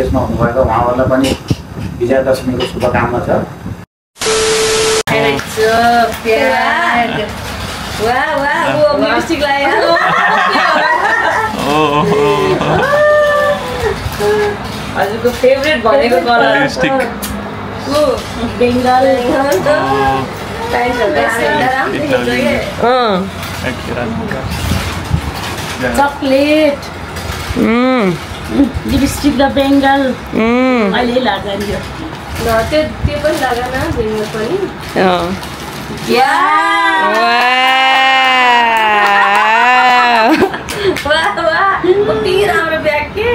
विदेशमा हुनुभएको उहाँहरूलाई पनि विजयादशमीको शुभकामना छ। हजुरको फेभरेट भनेको कलर बेङ्गल चकलेट लिपस्टिक र बेङ्गल अहिले लाग्दैन त्यो पनि लगाएन बेङ्गल पनि कति राम्रो ब्याग के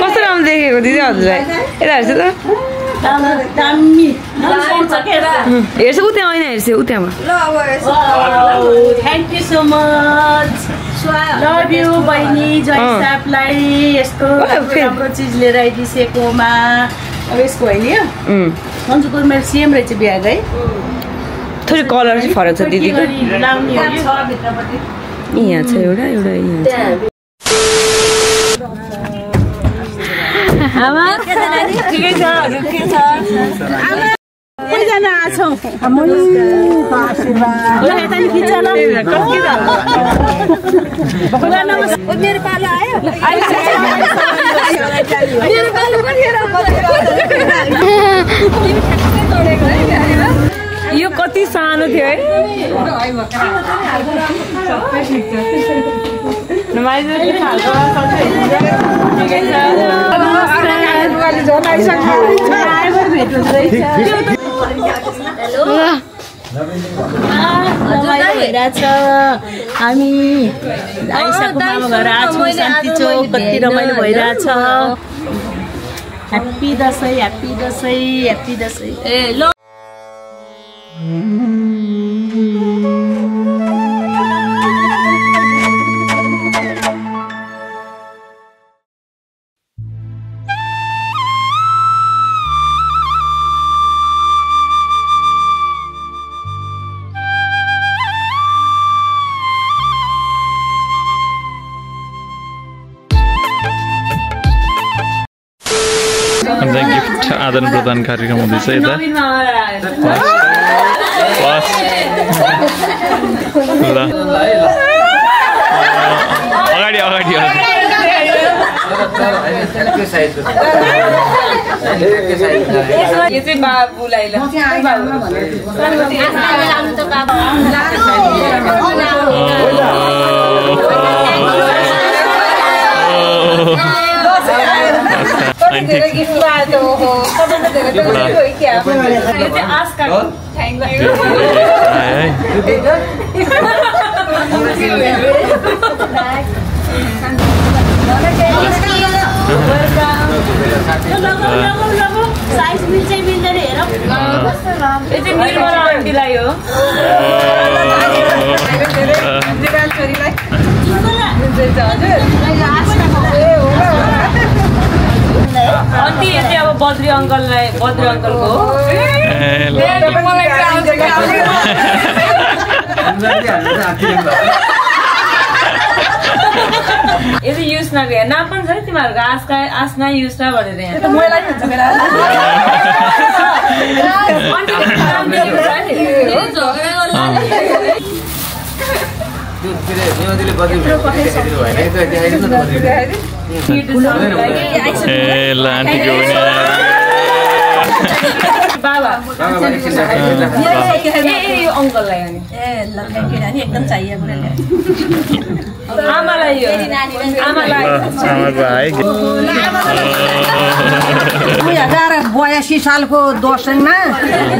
कस्तो राम्रो देखेको दिदी हजुरलाई यता हेर्छु त हेर्छु उ त्यहाँ होइन हेर्छु उ त्यहाँमा thank you so much love you बहिनी जयसापलाई यस्तो राम्रो चिज लिएर आइदिसेकोमा। अब यसको होइन सन्जुको मेरो सेम रहेछ ब्याग है थोरै कलर चाहिँ फरक छ दिदीको यहाँ छ एउटा एउटा यहाँ ठिकै छ हजुर के छ कतिजना आछौँ मेरो पालो आयो यो कति सानो थियो है भइरहेछ हामी आइसाको मामा घर आछौँ शान्ति चोक कति रमाइलो भइरहेछ। Happy Dashain happy Dashain happy Dashain ए ल गिफ्ट आदान प्रदान कार्यक्रम हुँदैछ यता अगाडि अगाडि यो चाहिँ बाबुलाई अन्ती यो चाहिँ अब बद्री अङ्कललाई बद्री अङ्कलको यो चाहिँ युज नगरे नाम पनि छ तिमीहरूको आस्ना युज न भनेर यहाँ अङ्कललाई एकदम चाहियो आमालाई यो आमालाई 82 सालको दसैँमा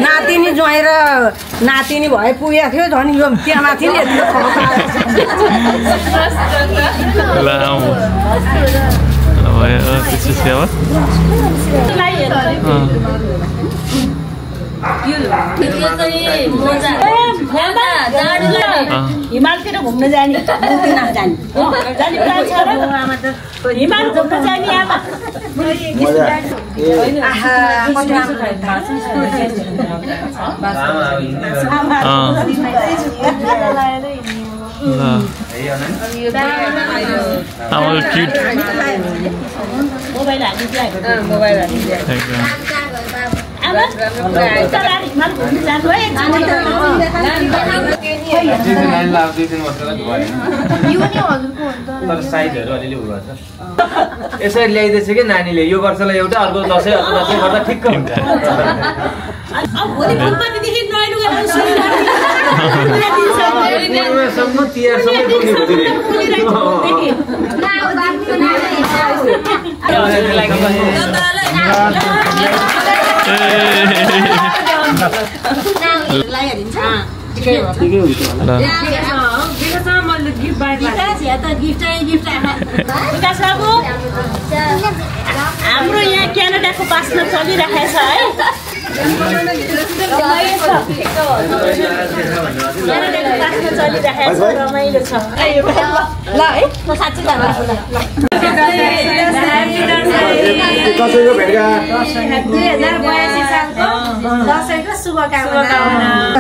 नातिनी ज्वाइँ र नातिनी भए पुगेको थियो झन् यो त्यहाँ माथि हिमालतिर घुम्न जाने जाने प्लान छ र हिमाल घुम्न जाने आमा मोबाइल हालिदिए यसरी ल्याइदिएछ कि नानीले यो वर्षलाई एउटा अर्को दसैँ गर्दा ठिक्क हुन्छ हाम्रो यहाँ क्यानाडाको बास्न चलिरहेछ है रमाइलो छ ल है म साँच्चै दसैँको शुभकामना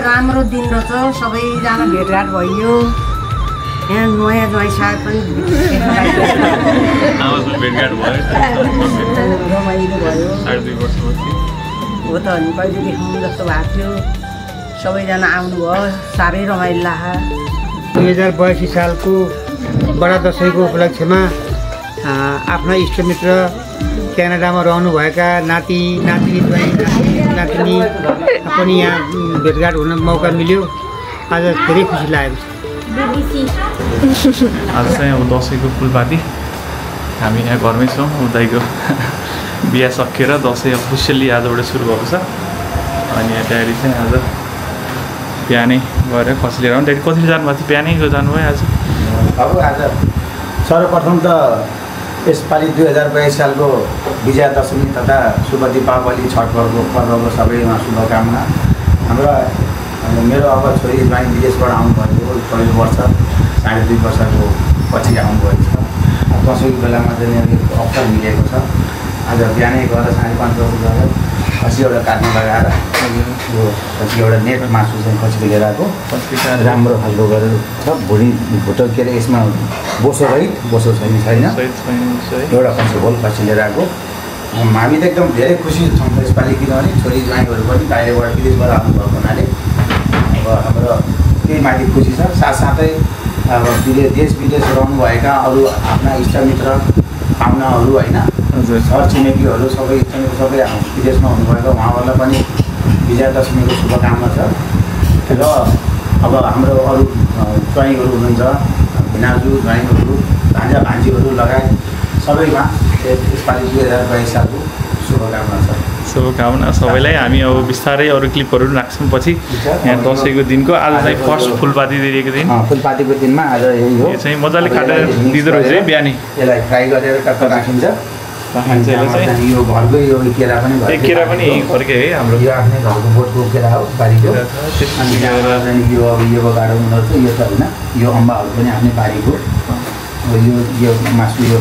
राम्रो दिन रहेछ सबैजना भेटघाट भइयो यहाँ नयाँ ज्वाइँ साहब पनि भेटघाट भयो रमाइलो भयो 2.5 वर्षपछि हो त अनि कहिले देखाउनु जस्तो भएको थियो सबैजना आउनुभयो साह्रै रमाइलो लाग्यो 2082 सालको बडा दसैँको उपलक्ष्यमा आफ्ना इष्टमित्र क्यानाडामा रहनुभएका नाति नातिनी पनि यहाँ भेटघाट हुन मौका मिल्यो आज धेरै खुसी लागेको छ आज चाहिँ अब दसैँको फुलपाती हामी यहाँ घरमै छौँ उदाईको बिहा सकिएर दसैँ अफिसियल्ली आजबाट सुरु भएको छ अनि यहाँ ड्याडी चाहिँ आज बिहानै गएर खसी लिएर आउनु ड्याडी कतिले जानुभएको थियो बिहानै जानुभयो आज अब आज सर्वप्रथम त यसपालि 2022 सालको विजया दशमी तथा शुभ दीपावली छठ पर्वको सबैमा शुभकामना हाम्रो मेरो अब छोरी ज्वाइँ विदेशबाट आउनुभएको पहिलो वर्ष 2.5 वर्षको पछि आउनुभएको छ दसैँको बेलामा चाहिँ अवसर मिलेको छ आज बिहानै गएर 5:30 बजी गएर खसी एउटा काट्नु लगाएर यो खसी एउटा नेट मासु चाहिँ खसीको लिएर आएको राम्रो खालको गरेर छ भुँडी भुटो के अरे यसमा बोसो छैन एउटा खसी होल खसी लिएर आएको हामी त एकदम धेरै खुसी छौँ यसपालि किनभने छोरी ज्वाइँहरू पनि बाहिरबाट विदेशबाट आउनुभएको हुनाले अब हाम्रो त्यही माथि खुसी छ साथसाथै अब देश विदेश रहनुभएका अरू आफ्ना इष्टमित्र पाहुनाहरू होइन छर छिमेकीहरू सबै इष्टमित्र सबै विदेशमा हुनुभएको उहाँहरूलाई पनि विजया दशमीको शुभकामना छ र अब हाम्रो अरू ज्वाइँहरू हुनुहुन्छ भिनाजु ज्वाइँहरू भान्जा भान्जीहरू लगायत सबैमा यसपालि 2022 सालको शुभकामना छ शुभकामना सबैलाई हामी अब बिस्तारै अरू क्लिपहरू राख्छौँ पछि यहाँ दसैँको दिनको आज चाहिँ फर्स्ट फुलपाती दिएको दिन फुलपातीको दिनमा आज यही हो यो चाहिँ मजाले काटेर दिँदो रहेछ है बिहानै यसलाई फ्राई गरेर टक्क राखिन्छ यो घरकै यो केरा पनि केरा पनि फर्के है हाम्रो यो आफ्नै घरको बोटको केरा हो बारीको अनि यो अब यो गाडो उनीहरू यो त होइन यो अम्बाहरू पनि आफ्नै बारीको यो मासु यो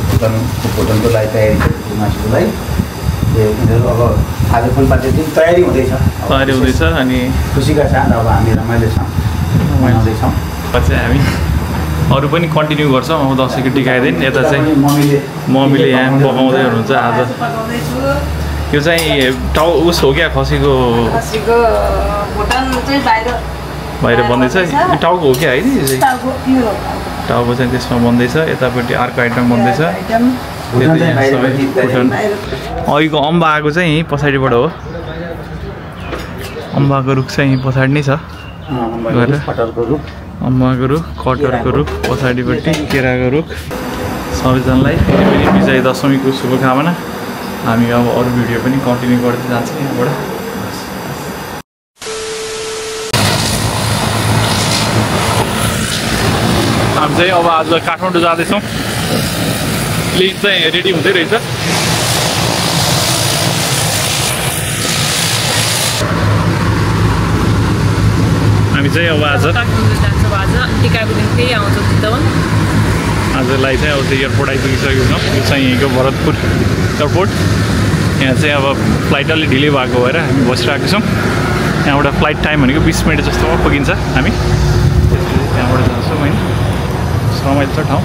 भोटनको लागि तयारी छ मासुको लागि यिनीहरू अब आज फुलपाती दिन तयारी हुँदैछ अनि खुसीका साथ अब हामी रमाइलो छौँ मनाउँदैछौँ चाहिँ हामी अरू पनि कन्टिन्यू गर्छौँ अब दसैँको टिकाइदिन यता चाहिँ मम्मीले यहाँ पकाउँदै हुनुहुन्छ आज यो चाहिँ उस हो क्या खसीको बाहिर बन्दैछ यो टाउको हो क्या होइन टाउको चाहिँ त्यसमा बन्दैछ यतापट्टि अर्को आइटम बन्दैछ अघिको अम्बा आएको चाहिँ यहीँ पछाडिबाट हो अम्बाको रुख चाहिँ यहीँ पछाडि नै छ अम्बाको रुख कटहरको रुख पछाडिपट्टि केराको रुख सबैजनालाई फेरि विजय दशमीको शुभकामना हामी अब अरू भिडियो पनि कन्टिन्यू गर्दै जान्छौँ यहाँबाट हामी चाहिँ अब आज काठमाडौँ जाँदैछौँ प्लेन चाहिँ रेडी हुँदै रहेछ हामी चाहिँ अब आज टिकाको दिन फेरि आउँछौँ चितवन। आजलाई चाहिँ अब एयरपोर्ट आइपुगिसकेको छौँ। यो चाहिँ यहीँको भरतपुर एयरपोर्ट। यहाँ चाहिँ अब फ्लाइट अलिक ढिलै भएको भएर हामी बसिरहेको छौँ। यहाँबाट फ्लाइट टाइम भनेको 20 मिनट जस्तोमा पुगिन्छ हामी। त्यहाँबाट जान्छौँ होइन। रमाइलो छ ठाउँ।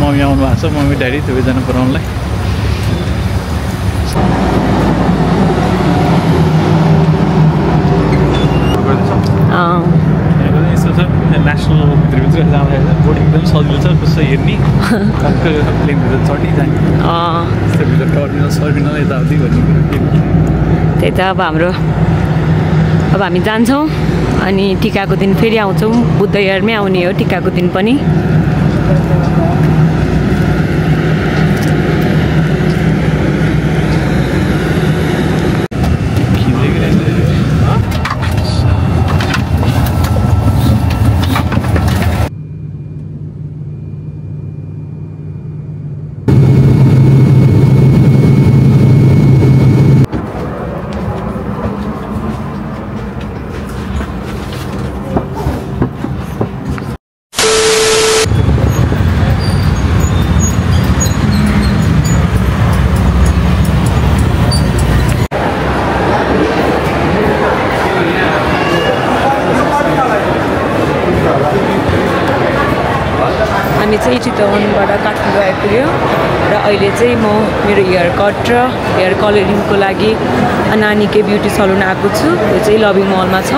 मम्मी आउनु भएको छ, मम्मी ड्याडी दुवैजना पुऱ्याउनुलाई। यस्तो छ नेसनल भित्रभित्र जाँदाखेरि बोर्डिङ एकदम सजिलो छ। कस्तो हेर्ने प्लेनभित्र चढ्ने जाने त्यस्तो भित्र टर्मिनल यताउति भन्ने कुरो त्यही त। अब हामी जान्छौँ अनि टिकाको दिन फेरि आउँछौँ। बुद्ध एयरमै आउने हो टिकाको दिन पनि। हामी चाहिँ चितवनबाट काठमाडौँ आइपुग्यो र अहिले चाहिँ म मेरो हेयर कट र हेयर कलरिङको लागि नानीकै ब्युटी सलुन आएको छु। यो चाहिँ लभिङ मलमा छ।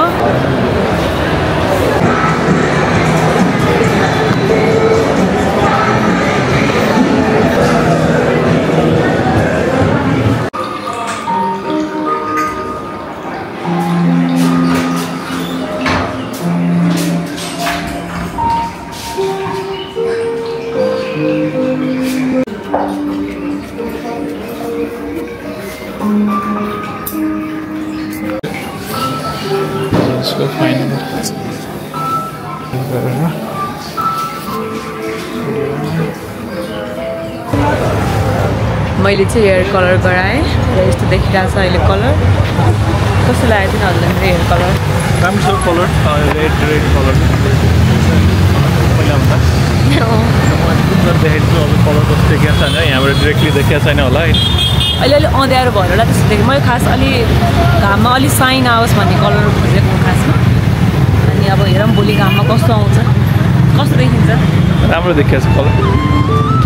Let's go find it. मैले चाहिँ हेयर कलर गराएँ र यस्तो देखिरहेको छ अहिले कलर। कस्तो लागेको थियो हजुरलाई मेरो हेयर कलर? राम्रो छ कलर, रेड कलर पहिलाभन्दा सुन्दर देखेको छु। अब कलर कस्तो देखिएको छैन, यहाँबाट डिरेक्टली देखिएको छैन होला है। अहिले अलिक अँध्यारो भयो होला त्यस्तो देखेँ मैले। खास अलि घाममा अलि साइन आओस् भन्ने कलर खोजेको खासमा। अनि अब हेरौँ भोलि घाममा कस्तो आउँछ, कस्तो देखिन्छ। राम्रो देखिएको छ कलर।